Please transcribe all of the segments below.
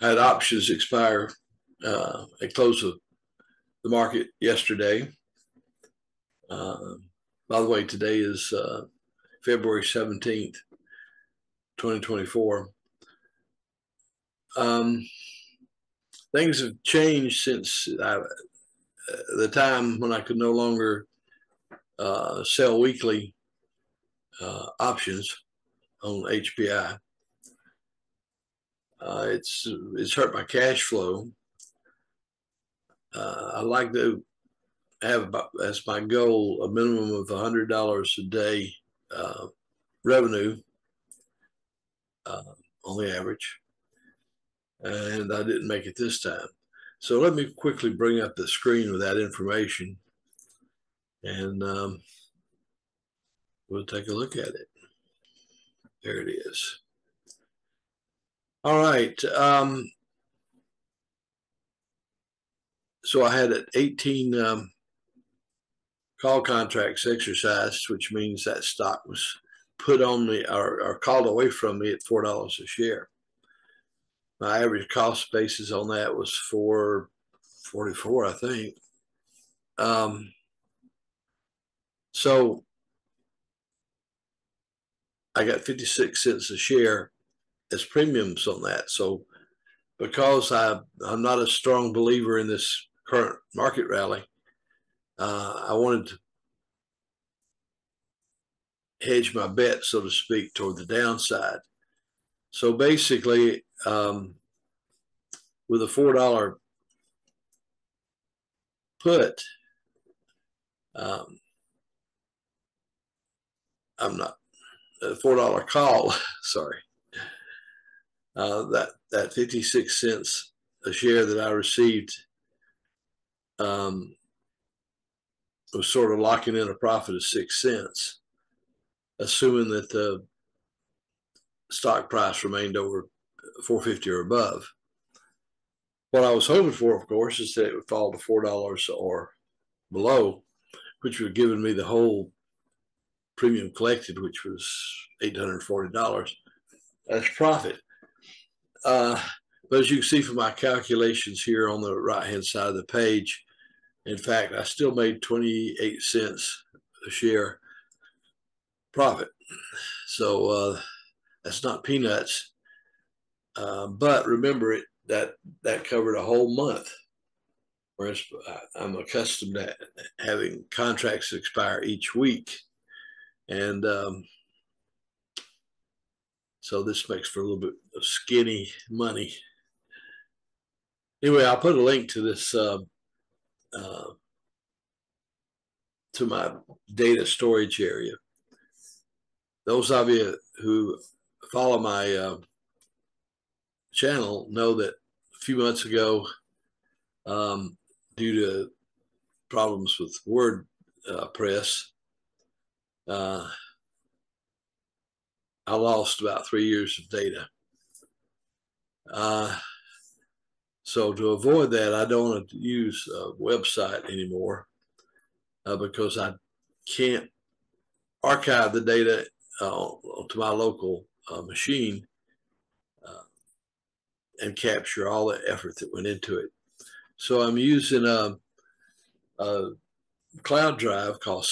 I had options expire at close of the market yesterday. By the way, today is February 17th, 2024. Things have changed since the time when I could no longer sell weekly options on HPI. It's hurt my cash flow. I like to have as my goal a minimum of $100 a day revenue on the average, and I didn't make it this time. So let me quickly bring up the screen with that information, and we'll take a look at it. There it is. All right. So I had 18 call contracts exercised, which means that stock was put on me or called away from me at $4 a share. My average cost basis on that was $4.44, I think. So I got 56 cents a share as premiums on that. So because I'm not a strong believer in this current market rally, I wanted to hedge my bet, so to speak, toward the downside. So basically, with a $4 put, I'm not a $4 call. Sorry, that 56 cents a share that I received was sort of locking in a profit of 6 cents, assuming that the stock price remained over 450 or above. What I was hoping for, of course, is that it would fall to $4 or below, which would have given me the whole premium collected, which was $840 as profit. But as you can see from my calculations here on the right-hand side of the page, in fact, I still made 28 cents a share profit. So that's not peanuts. But remember, that covered a whole month, whereas I'm accustomed to having contracts expire each week. And so this makes for a little bit of skinny money. Anyway, I'll put a link to this to my data storage area. Those of you who follow my channel know that a few months ago, due to problems with WordPress, I lost about 3 years of data. So to avoid that, I don't want to use a website anymore because I can't archive the data to my local machine and capture all the effort that went into it. So I'm using a cloud drive called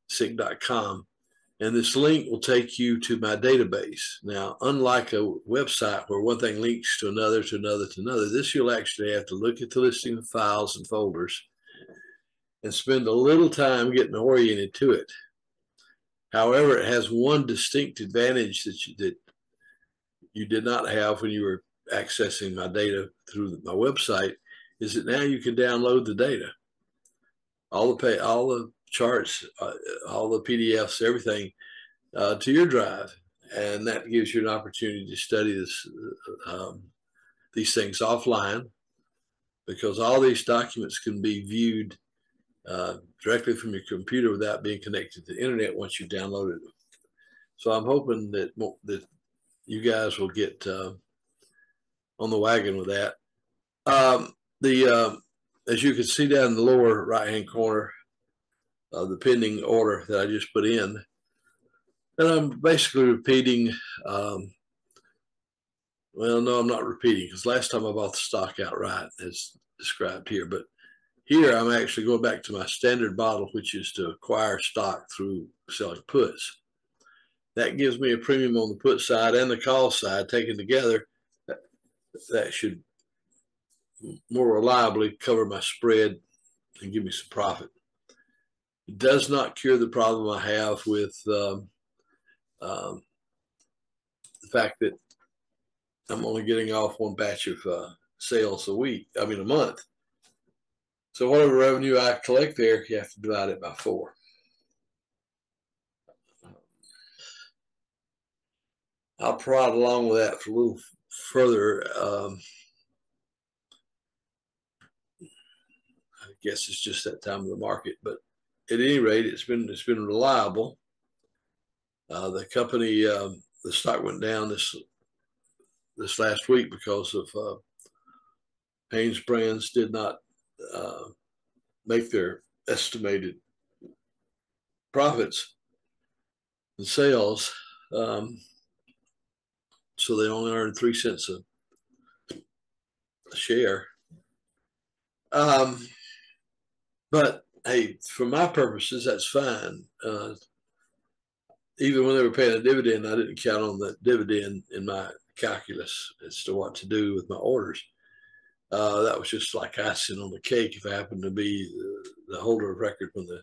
sync.com. And this link will take you to my database. Now, unlike a website where one thing links to another, this you'll actually have to look at the listing of files and folders and spend a little time getting oriented to it. However, it has one distinct advantage that you did not have when you were accessing my data through my website, is that now you can download the data. All the charts, all the PDFs, everything to your drive, and that gives you an opportunity to study these things offline, because all these documents can be viewed directly from your computer without being connected to the internet once you've downloaded them. So I'm hoping that you guys will get on the wagon with that. As you can see down in the lower right-hand corner, the pending order that I just put in, and I'm basically repeating well, no, I'm not repeating because last time I bought the stock outright as described here, but here I'm actually going back to my standard model, which is to acquire stock through selling puts. That gives me a premium on the put side and the call side taken together. That should more reliably cover my spread and give me some profit. It does not cure the problem I have with the fact that I'm only getting off one batch of sales a month. So whatever revenue I collect there, you have to divide it by 4. I'll prod along with that for a little further. I guess it's just that time of the market, but at any rate, it's been reliable. The company, the stock went down this last week because of Haynes Brands did not make their estimated profits and sales, so they only earned 3 cents a share. But hey, for my purposes, that's fine. Even when they were paying a dividend, I didn't count on the dividend in my calculus as to what to do with my orders. That was just like icing on the cake if I happened to be the holder of record when the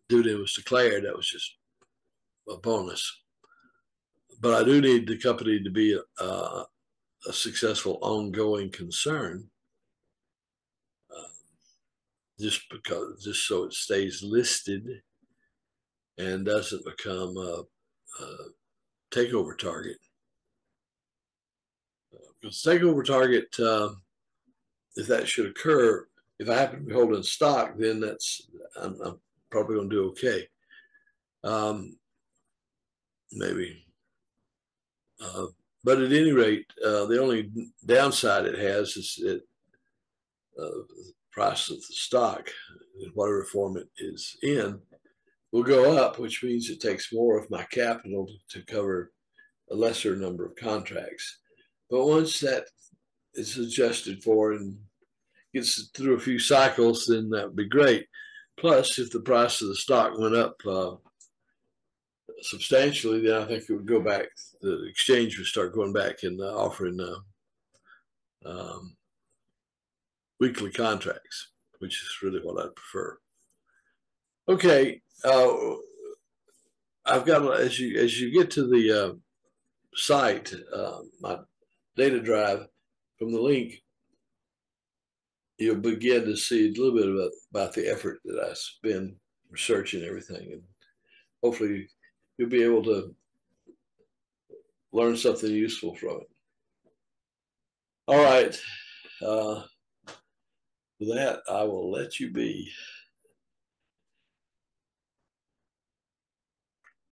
dividend was declared. That was just a bonus. But I do need the company to be a successful ongoing concern, just so it stays listed and doesn't become a takeover target. Because takeover target, if that should occur, if I happen to be holding stock, then I'm probably going to do okay. Maybe. But at any rate, the only downside it has is that the price of the stock, in whatever form it is in, will go up, which means it takes more of my capital to cover a lesser number of contracts. But once that is adjusted for and gets through a few cycles, then that would be great. Plus, if the price of the stock went up substantially, then I think it would go back. The exchange would start going back and offering weekly contracts, which is really what I'd prefer. Okay, I've got as you get to the site, my data drive, from the link, you'll begin to see a little bit about the effort that I spend researching everything, and hopefully you'll be able to learn something useful from it. All right. With that, I will let you be.